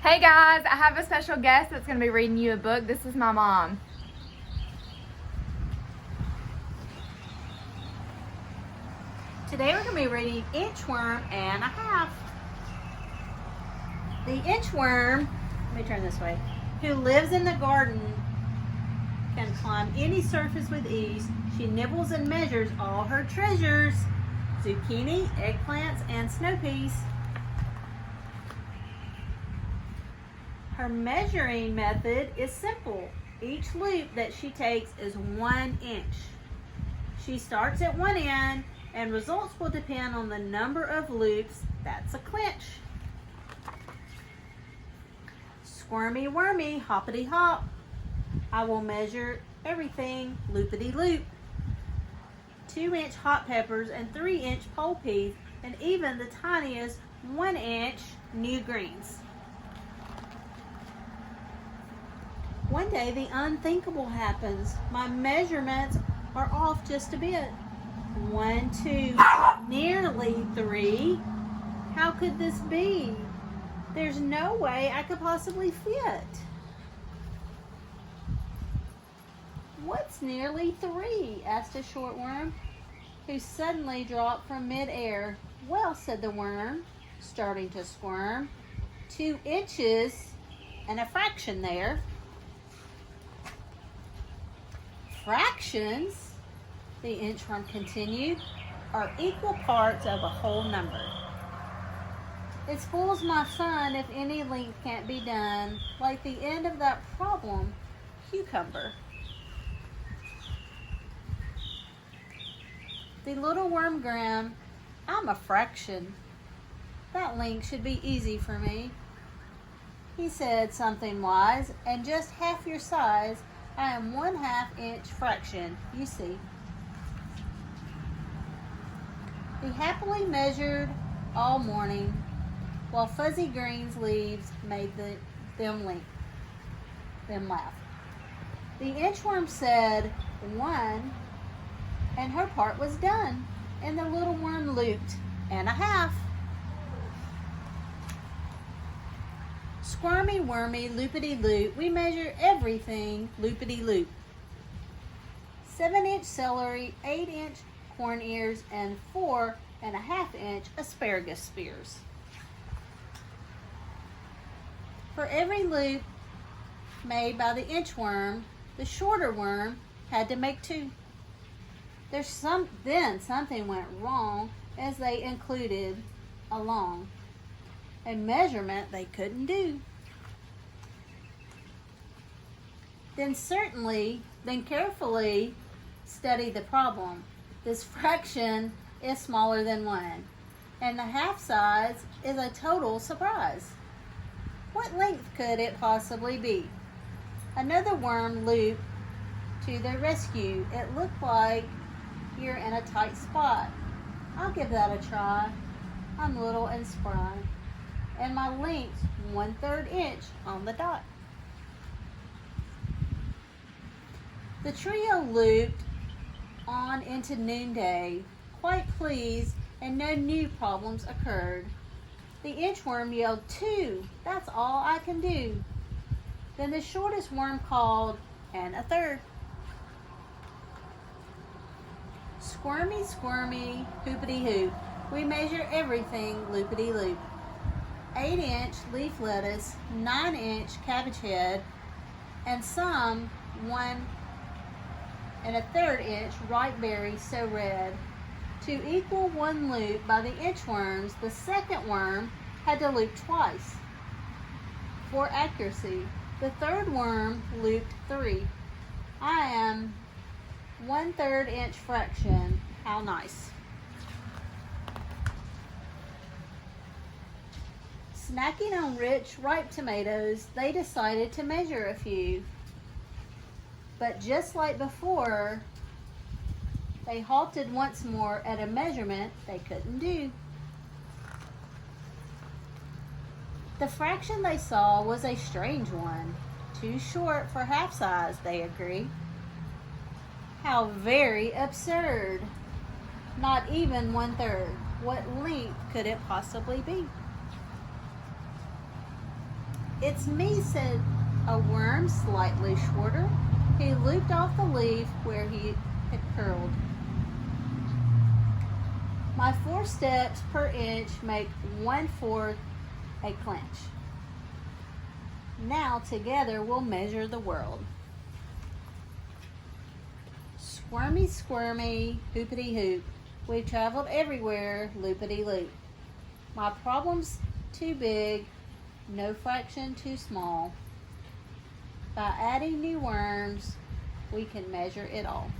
Hey guys, I have a special guest that's going to be reading you a book. This is my mom. Today we're going to be reading Inchworm and a Half. The inchworm, let me turn this way, who lives in the garden can climb any surface with ease. She nibbles and measures all her treasures: zucchini, eggplants, and snow peas. Her measuring method is simple. Each loop that she takes is 1 inch. She starts at one end, and results will depend on the number of loops. That's a clinch. Squirmy wormy, hoppity hop. I will measure everything loopity loop. 2-inch hot peppers and 3-inch pole peas, and even the tiniest 1-inch new greens. One day the unthinkable happens. My measurements are off just a bit. 1, 2, nearly 3. How could this be? There's no way I could possibly fit. What's nearly 3? Asked a short worm, who suddenly dropped from mid-air. Well, said the worm, starting to squirm, 2 inches and a fraction there. Fractions, the inchworm continued, are equal parts of a whole number. It spoils my fun if any length can't be done, like the end of that problem, cucumber. The little worm grinned. I'm a fraction. That length should be easy for me. He said something wise, and just half your size. I am 1/2 inch fraction, you see. He happily measured all morning, while fuzzy green's leaves made them laugh. The inchworm said 1, and her part was done, and the little worm looped and a half. Squirmy wormy loopity loop, we measure everything loopity loop. 7-inch celery, 8-inch corn ears, and 4.5-inch asparagus spears. For every loop made by the inchworm, the shorter worm had to make 2. Then something went wrong, as they included along a measurement they couldn't do. Then carefully study the problem. This fraction is smaller than 1, and the half size is a total surprise. What length could it possibly be? Another worm looped to their rescue. It looked like you're in a tight spot. I'll give that a try. I'm little and spry, and my length's 1/3 inch on the dot. The trio looped on into noonday, quite pleased, and no new problems occurred. The inchworm yelled, 2, that's all I can do. Then the shortest worm called, and a third. Squirmy, squirmy, hoopity hoop, we measure everything loopity loop. 8-inch leaf lettuce, 9-inch cabbage head, and some 1.3 inch ripe berries so red. To equal 1 loop by the inchworms, the second worm had to loop twice for accuracy. The third worm looped 3. I am 1/3 inch fraction. How nice. Snacking on rich, ripe tomatoes, they decided to measure a few. But just like before, they halted once more at a measurement they couldn't do. The fraction they saw was a strange one. Too short for half size, they agree. How very absurd. Not even 1/3. What length could it possibly be? "It's me," said a worm slightly shorter. He looped off the leaf where he had curled. "My 4 steps per inch make 1/4 a clench. Now together we'll measure the world." Squirmy, squirmy, hoopity hoop, we've traveled everywhere, loopity loop. My problem's too big, no fraction too small. By adding new worms, we can measure it all.